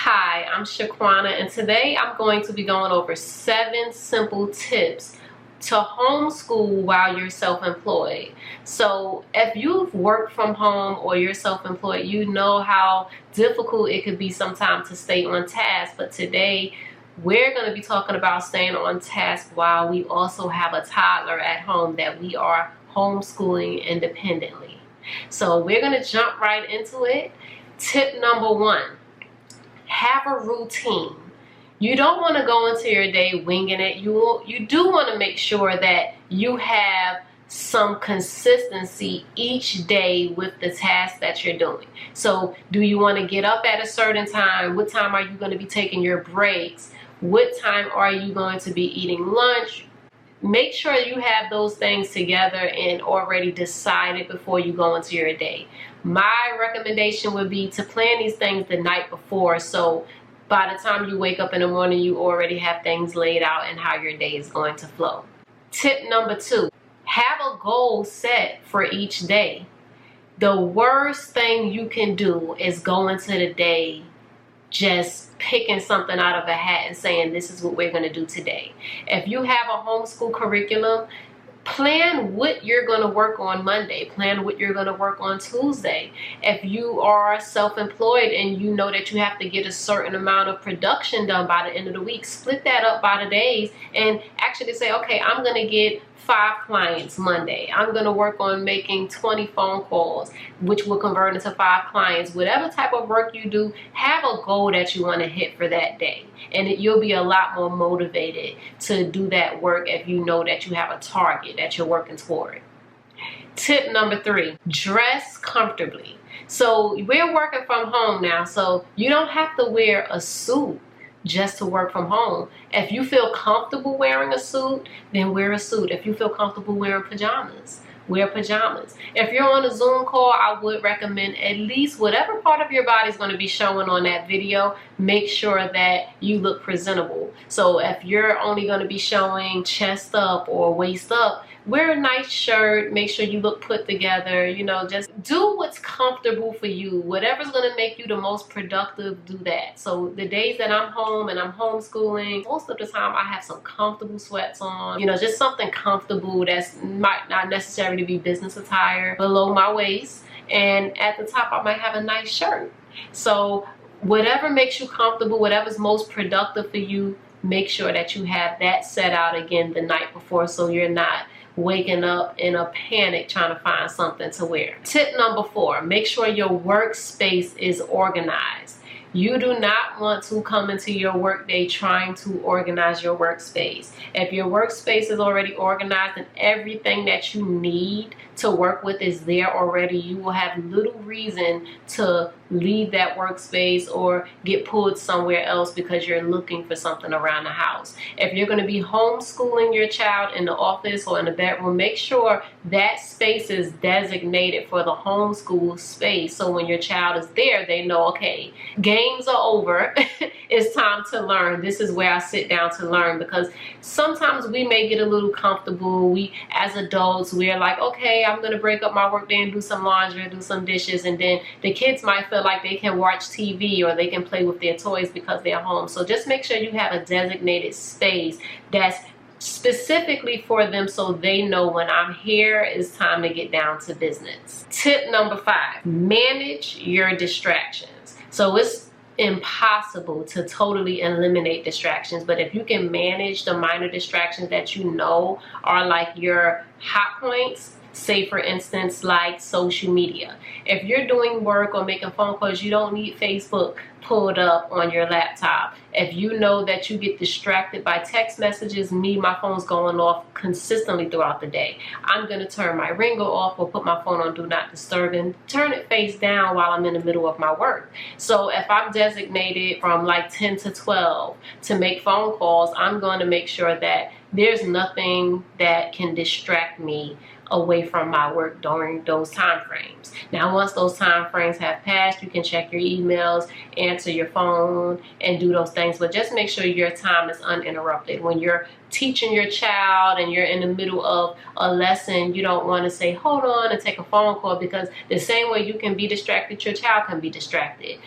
Hi, I'm Shaquanna, and today I'm going to be going over 7 simple tips to homeschool while you're self-employed. So if you've worked from home or you're self-employed, you know how difficult it could be sometimes to stay on task. But today we're going to be talking about staying on task while we also have a toddler at home that we are homeschooling independently. So we're going to jump right into it. Tip number 1. Have a routine. You don't want to go into your day winging it. You do want to make sure that you have some consistency each day with the task that you're doing. So do you want to get up at a certain time? What time are you going to be taking your breaks? What time are you going to be eating lunch? Make sure you have those things together and already decided before you go into your day. My recommendation would be to plan these things the night before, so by the time you wake up in the morning, you already have things laid out and how your day is going to flow. Tip number 2, have a goal set for each day. The worst thing you can do is go into the day just picking something out of a hat and saying this is what we're going to do today. If you have a homeschool curriculum, plan what you're going to work on Monday. Plan what you're going to work on Tuesday. If you are self-employed and you know that you have to get a certain amount of production done by the end of the week, split that up by the days and actually say, okay, I'm going to get 5 clients Monday. I'm going to work on making 20 phone calls, which will convert into 5 clients. Whatever type of work you do, have a goal that you want to hit for that day. And you'll be a lot more motivated to do that work if you know that you have a target that you're working toward. Tip number 3, dress comfortably. So we're working from home now, so you don't have to wear a suit just to work from home. If you feel comfortable wearing a suit, then wear a suit. If you feel comfortable wearing pajamas, wear pajamas. If you're on a Zoom call, I would recommend at least whatever part of your body is going to be showing on that video, make sure that you look presentable. So if you're only going to be showing chest up or waist up, wear a nice shirt, make sure you look put together, just do what's comfortable for you. Whatever's going to make you the most productive, do that. So the days that I'm home and I'm homeschooling, most of the time I have some comfortable sweats on, just something comfortable that's might not necessarily be business attire below my waist. And at the top, I might have a nice shirt. So whatever makes you comfortable, whatever's most productive for you, make sure that you have that set out again the night before so you're not waking up in a panic trying to find something to wear. Tip number 4, make sure your workspace is organized. You do not want to come into your workday trying to organize your workspace. If your workspace is already organized and everything that you need to work with is there already, you will have little reason to leave that workspace or get pulled somewhere else because you're looking for something around the house. If you're going to be homeschooling your child in the office or in the bedroom, make sure that space is designated for the homeschool space. So when your child is there, they know, okay, games are over. It's time to learn. This is where I sit down to learn, because sometimes we may get a little comfortable. We, as adults, we're like, okay, I'm going to break up my work day and do some laundry, do some dishes, and then the kids might feel like they can watch TV or they can play with their toys because they're home. So just make sure you have a designated space that's specifically for them so they know when I'm here, it's time to get down to business. Tip number 5, manage your distractions. So it's impossible to totally eliminate distractions, but if you can manage the minor distractions that you know are like your hot points, say for instance like social media. If you're doing work or making phone calls, you don't need Facebook pulled up on your laptop. If you know that you get distracted by text messages, my phone's going off consistently throughout the day. I'm going to turn my ringer off or put my phone on do not disturb and turn it face down while I'm in the middle of my work. So if I'm designated from like 10 to 12 to make phone calls, I'm going to make sure that there's nothing that can distract me away from my work during those time frames. Now, once those time frames have passed, you can check your emails, answer your phone, and do those things. But just make sure your time is uninterrupted. When you're teaching your child and you're in the middle of a lesson, you don't want to say, hold on, and take a phone call, because the same way you can be distracted, your child can be distracted.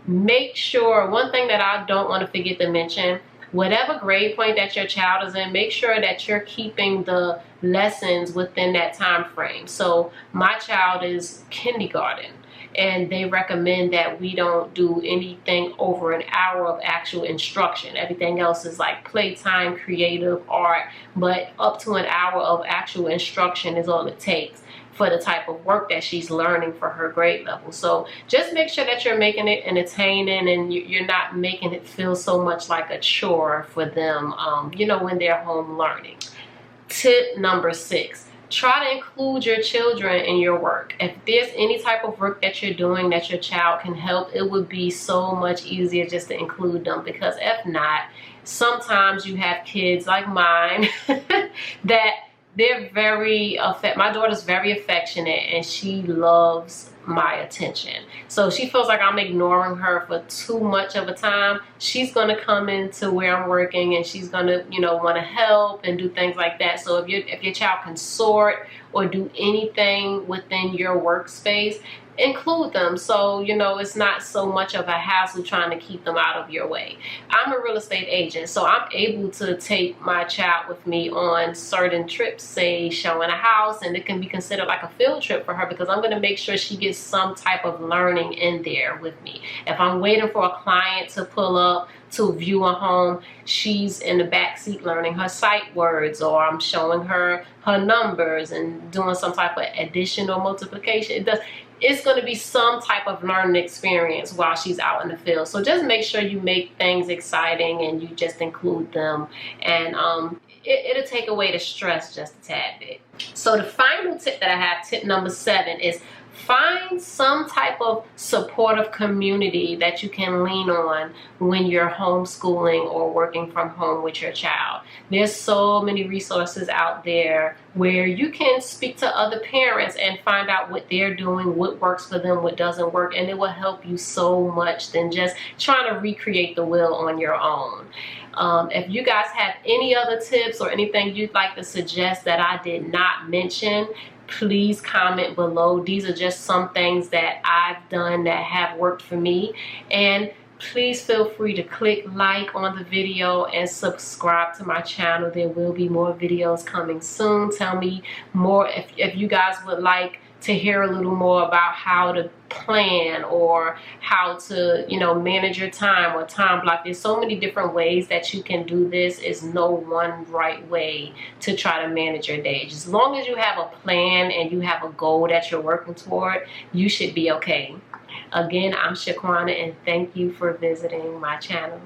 make sure, one thing that I don't want to forget to mention, whatever grade point that your child is in, make sure that you're keeping the lessons within that time frame. So my child is kindergarten, and they recommend that we don't do anything over an hour of actual instruction. Everything else is like playtime, creative, art, but up to an hour of actual instruction is all it takes for the type of work that she's learning for her grade level. So just make sure that you're making it entertaining, and you're not making it feel so much like a chore for them, you know, when they're home learning. Tip number 6. Try to include your children in your work. If there's any type of work that you're doing that your child can help, it would be so much easier just to include them, because if not, sometimes you have kids like mine that they're very my daughter's very affectionate, and she loves my attention. So she feels like I'm ignoring her for too much of a time. She's gonna come into where I'm working, and she's gonna, you know, want to help and do things like that. So if your child can sort or do anything within your workspace, include them, so you know it's not so much of a hassle trying to keep them out of your way. I'm a real estate agent, so I'm able to take my child with me on certain trips, say showing a house, and it can be considered like a field trip for her, because I'm going to make sure she gets some type of learning in there with me. If I'm waiting for a client to pull up to view a home, she's in the back seat learning her sight words, or I'm showing her numbers and doing some type of addition or multiplication. It's going to be some type of learning experience while she's out in the field. So just make sure you make things exciting and you just include them, and it'll take away the stress just a tad bit. So the final tip that I have, tip number 7, is find some type of supportive community that you can lean on when you're homeschooling or working from home with your child. There's so many resources out there where you can speak to other parents and find out what they're doing, what works for them, what doesn't work, and it will help you so much than just trying to recreate the wheel on your own. If you guys have any other tips or anything you'd like to suggest that I did not mention, please comment below. These are just some things that I've done that have worked for me, and please feel free to click like on the video and subscribe to my channel. There will be more videos coming soon. Tell me more if you guys would like to hear a little more about how to plan, or how to, you know, manage your time or time block. There's so many different ways that you can do this. Is no one right way to try to manage your day. As long as you have a plan and you have a goal that you're working toward, you should be okay. Again, I'm Shaquanna, and thank you for visiting my channel.